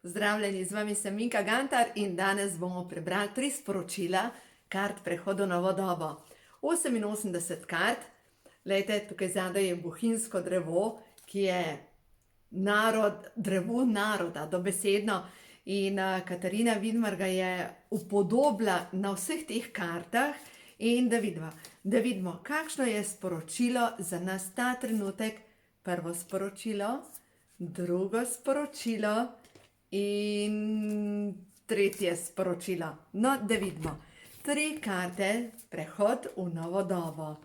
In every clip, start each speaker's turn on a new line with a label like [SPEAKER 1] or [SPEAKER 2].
[SPEAKER 1] Zdravljeni, z vami sem Minka Gantar in danes bomo prebrali 3 sporočila kart prehodu na novo dobo. 88 kart, lejte, tukaj zadaj je bohinjsko drevo, ki je drevo naroda, dobesedno. In Katarina Vidmar ga je upodobila na vseh teh kartah in da vidimo, kakšno je sporočilo za nas ta trenutek. Prvo sporočilo, drugo sporočilo in tretje sporočilo. No, da vidimo. 3 karte, prehod v novo dobo.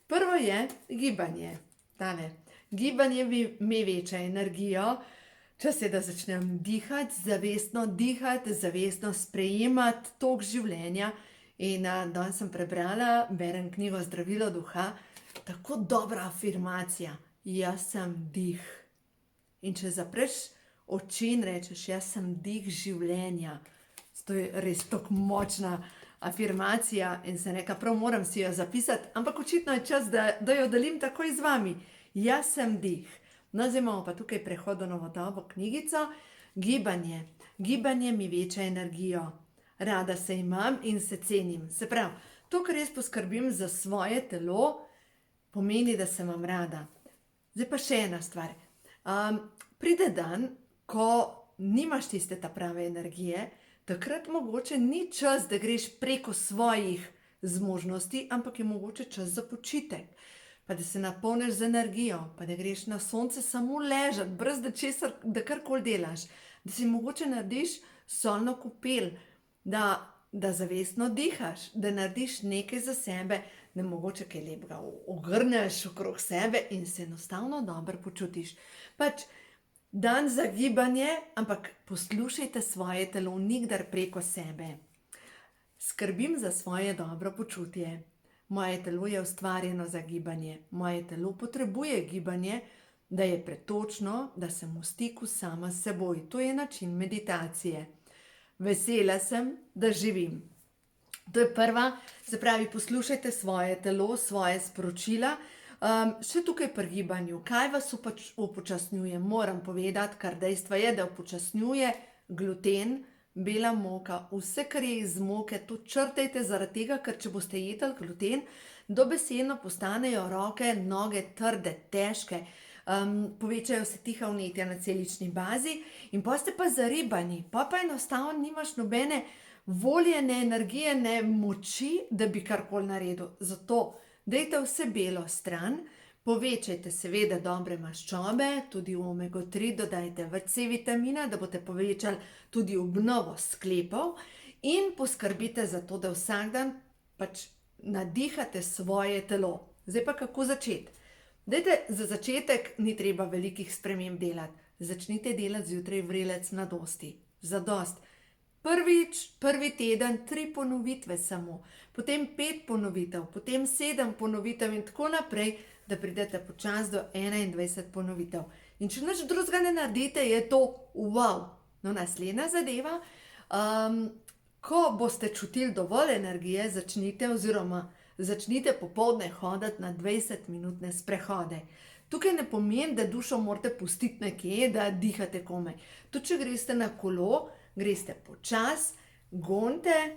[SPEAKER 1] Prvo je gibanje. Tale. Gibanje mi veča energijo. Čas je, da začnem dihati, zavestno sprejemati tok življenja. In danes sem prebrala, berem knjigo Zdravilo duha, tako dobra afirmacija. Jaz sem dih. In če zapreš oči in rečeš, jaz sem dih življenja. To je res tako močna afirmacija in se nekaj prav moram si jo zapisati, ampak očitno je čas, da jo delim takoj z vami. Jaz sem dih. No, zdaj imamo pa tukaj prehod v novo dobo knjigico. Gibanje. Gibanje mi veča energijo. Rada se imam in se cenim. Se pravi, to, kar jaz poskrbim za svoje telo, pomeni, da se imam rada. Zdaj pa še ena stvar. Pride dan, ko nimaš tiste ta prave energije, takrat mogoče ni čas, da greš preko svojih zmožnosti, ampak je mogoče čas za počitek. Pa da se napolniš z energijo, pa da greš na sonce samo ležati, brez da karkoli delaš. Da si mogoče narediš solno kopel, da zavestno dihaš, da narediš nekaj za sebe, da mogoče kaj lepega ogrneš okrog sebe in se enostavno dobro počutiš. Pač dan za gibanje, ampak poslušajte svoje telo, nikdar preko sebe. Skrbim za svoje dobro počutje. Moje telo je ustvarjeno za gibanje. Moje telo potrebuje gibanje, da je pretočno, da sem v stiku sama s seboj. To je način meditacije. Vesela sem, da živim. To je prva, se pravi, poslušajte svoje telo, svoje sporočila. Še tukaj pri gibanju, kaj vas upočasnjuje, moram povedati, kar dejstvo je, da upočasnjuje gluten, bela moka, vse, kar je iz moke, to črtajte zaradi tega, ker če boste jedli gluten, dobesedno postanejo roke, noge trde, težke, povečajo se tiha vnetja na celični bazi in pa ste pa zaribani, pa enostavno nimaš nobene volje, ne energije, ne moči, da bi karkoli naredil. Zato dajte vse belo stran, povečajte seveda dobre maščobe, tudi v omega 3 dodajte več C vitamina, da boste povečali tudi obnovo sklepov in poskrbite za to, da vsak dan pač nadihate svoje telo. Zdaj pa kako začeti? Dajte, za začetek ni treba velikih sprememb delati. Začnite delati zjutraj vrelec mladosti. Zadost. Prvi teden 3 ponovitve samo, potem 5 ponovitev, potem 7 ponovitev in tako naprej, da pridete počasi do 21 ponovitev. In če nič drugega ne naredite, je to wow. No, naslednja zadeva, ko boste čutili dovolj energije, začnite popoldne hoditi na 20-minutne sprehode. Tukaj ne pomeni, da dušo morate pustiti nekje, da dihate komaj. Tudi če greste na kolo, greste počasi, gonite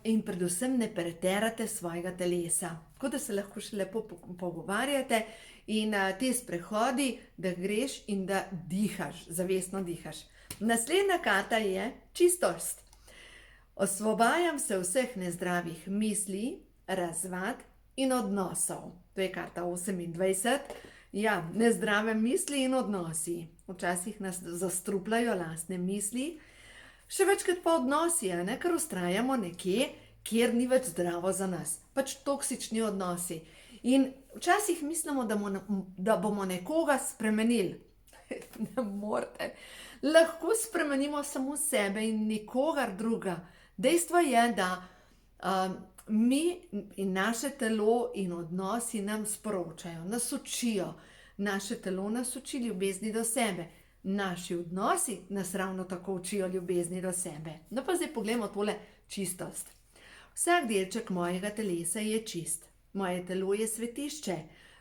[SPEAKER 1] in predvsem ne preterate svojega telesa. Tako da se lahko še lepo pogovarjate in te sprehodi, da greš in da dihaš, zavestno dihaš. Naslednja karta je čistost. Osvobajam se vseh nezdravih misli, razvad in odnosov. To je karta 28. Ja, nezdrave misli in odnosi. Včasih nas zastrupljajo lastne misli, še večkrat pa odnosi, ker vztrajamo nekje, kjer ni več zdravo za nas. Pač toksični odnosi. In včasih mislimo, da bomo nekoga spremenili. Ne morete. Lahko spremenimo samo sebe in nikogar druga. Dejstvo je, da mi in naše telo in odnosi nam sporočajo, nas učijo. Naše telo nas uči ljubezni do sebe. Naši odnosi nas ravno tako učijo ljubezni do sebe. No pa zdaj poglejmo tole čistost. Vsak delček mojega telesa je čist. Moje telo je svetišče.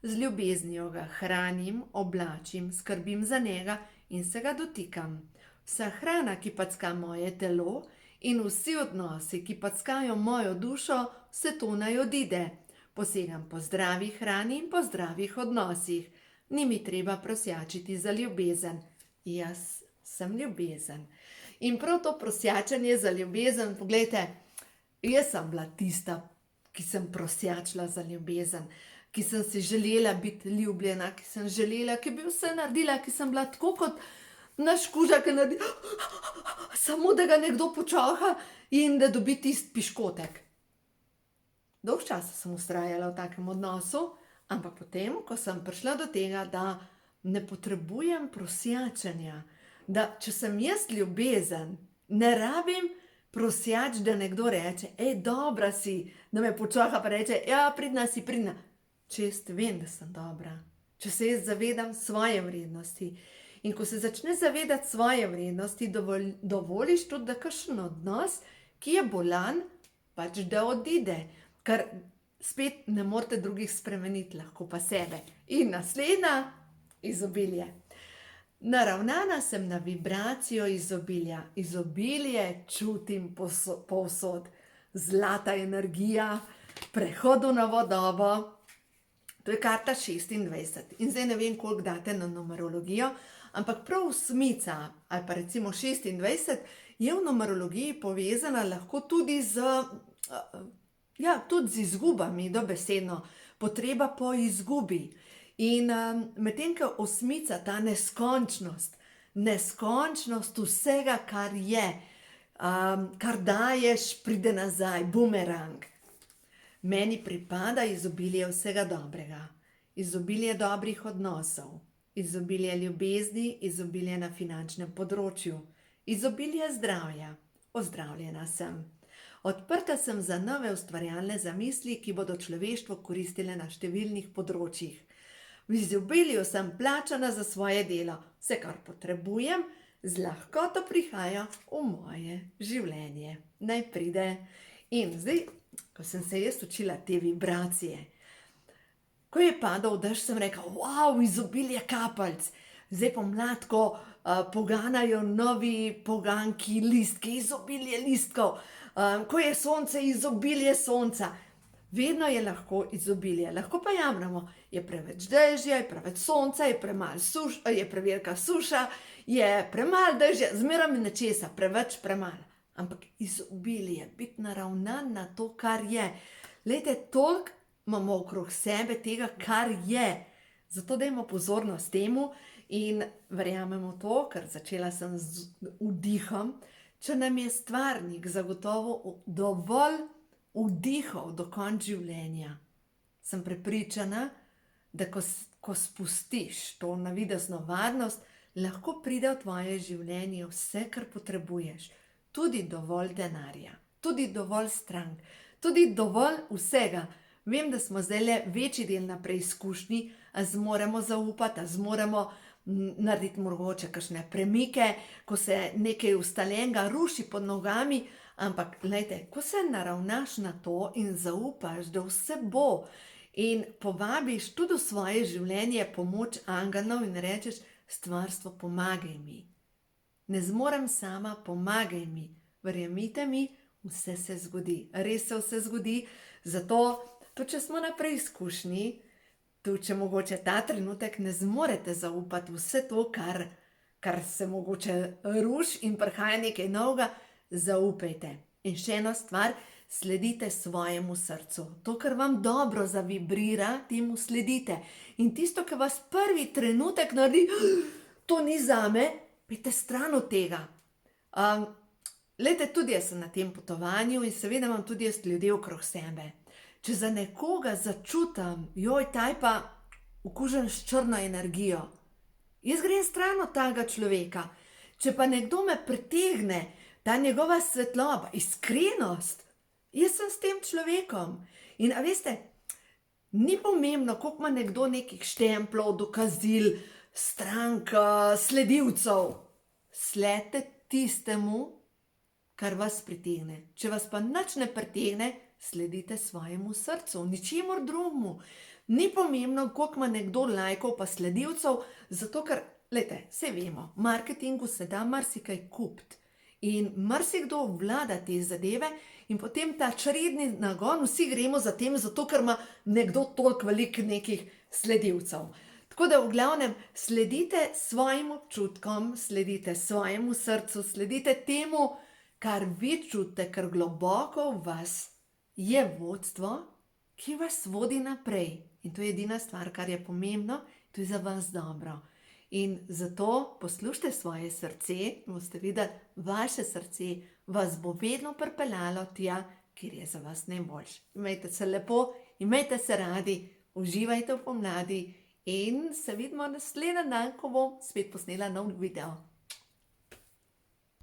[SPEAKER 1] Z ljubeznijo ga hranim, oblačim, skrbim za njega in se ga dotikam. Vsa hrana, ki packa moje telo, in vsi odnosi, ki packajo mojo dušo, vse to naj odide. Posegam po zdravi hrani in po zdravih odnosih. Ni mi treba prosjačiti za ljubezen. Jaz sem ljubezen. In prav to prosjačenje za ljubezen, poglejte, jaz sem bila tista, ki sem prosjačila za ljubezen, ki sem si želela biti ljubljena, ki sem želela, ki bi vse naredila, ki sem bila tako kot naš kuža, ki naredi samo, da ga nekdo počoha in da dobi tisti piškotek. Dolgo časa sem vztrajala v takem odnosu, ampak potem, ko sem prišla do tega, da ne potrebujem prosjačenja, da če sem jaz ljubezen, ne rabim prosjač, da nekdo reče, dobra si, da me počoha pa reče, ja, pridna si, pridna. Če jaz vem, da sem dobra, če se jaz zavedam svoje vrednosti. In ko se začneš zavedati svoje vrednosti, dovoliš tudi, da kakšen odnos, ki je bolan, pač da odide. Ker spet ne morete drugih spremeniti, lahko pa sebe. In naslednja, izobilje. Naravnana sem na vibracijo izobilja. Izobilje čutim povsod. Zlata energija, prehod v novo dobo. To je karta 26. In zdaj ne vem, koliko date na numerologijo, ampak prav osmica, ali pa recimo 26, je v numerologiji povezana lahko tudi tudi z izgubami, dobesedno, potreba po izgubi. In medtem ko osmica, ta neskončnost vsega, kar je, kar daješ, pride nazaj, bumerang. Meni pripada izobilje vsega dobrega, izobilje dobrih odnosov, izobilje ljubezni, izobilje na finančnem področju, izobilje zdravja. Ozdravljena sem. Odprta sem za nove ustvarjalne zamisli, ki bodo človeštvu koristile na številnih področjih. V izobilju sem plačana za svoje delo. Vse, kar potrebujem, z lahkoto prihaja v moje življenje. Naj pride. In zdaj, ko sem se jaz učila te vibracije, ko je padal dež, sem rekla, wow, izobilje kapelc. Zdaj pomlad, ko poganajo novi poganki listki, izobilje listkov. Ko je sonce, izobilje sonca. Vedno je lahko izobilje. Lahko pa jamramo, je preveč dežja, je preveč sonca, je premalo suša, je prevelika suša, je premalo dežja, zmeraj nečesa, preveč, premalo. Ampak izobilje, biti naravnan na to, kar je. Glejte, toliko imamo okrog sebe tega, kar je. Zato dajmo pozornost temu in verjamemo to, ker začela sem z vdihom. Če nam je stvarnik zagotovo dovolj vdihov do konca življenja, sem prepričana, da ko spustiš to navidezno varnost, lahko pride v tvoje življenje vse, kar potrebuješ. Tudi dovolj denarja, tudi dovolj strank, tudi dovolj vsega. Vem, da smo zdaj večji del na preizkušnji, a zmoremo zaupati, a zmoremo narediti mogoče kakšne premike, ko se nekaj ustaljenega ruši pod nogami, ampak glejte, ko se naravnaš na to in zaupaš, da vse bo in povabiš tudi v svoje življenje pomoč angelov in rečeš, stvarstvo, pomagaj mi. Ne zmorem sama, pomagaj mi. Verjemite mi, vse se zgodi. Res se vse zgodi, zato tudi če smo na preizkušnji, tudi če mogoče ta trenutek ne zmorete zaupati vse to, kar se mogoče ruši in prihaja nekaj novega, zaupajte. In še ena stvar, sledite svojemu srcu. To, kar vam dobro zavibrira, temu sledite. In tisto, kar vas prvi trenutek naredi, to ni zame, pojdite stran od tega. Glejte, tudi jaz sem na tem potovanju in seveda imam tudi jaz ljudi okrog sebe. Če za nekoga začutam, taj pa okužen s črno energijo, jaz grem stran od tega človeka. Če pa nekdo me pritegne, ta njegova svetloba, iskrenost, jaz sem s tem človekom. In a veste, ni pomembno, koliko ima nekdo nekih štemplov, dokazil, strank, sledilcev. Sledite tistemu, kar vas pritegne. Če vas pa nič ne pritegne, sledite svojemu srcu, ničemur drugemu. Ni pomembno, koliko ima nekdo lajkov pa sledilcev, zato ker Glejte, saj vemo, v marketingu se da marsikaj kupiti in marsikdo obvlada te zadeve in potem ta čredni nagon, vsi gremo za tem, zato ker ima nekdo toliko veliko nekih sledilcev. Tako da v glavnem sledite svojim občutkom, sledite svojemu srcu, sledite temu, kar vi čutite, ker globoko v vas je vodstvo, ki vas vodi naprej. In to je edina stvar, kar je pomembno, to je za vas dobro. In zato poslušajte svoje srce, boste videli, vaše srce vas bo vedno pripeljalo tja, kjer je za vas najboljše. Imejte se lepo, imejte se radi, uživajte v pomladi in se vidimo naslednji dan, ko bom spet posnela nov video.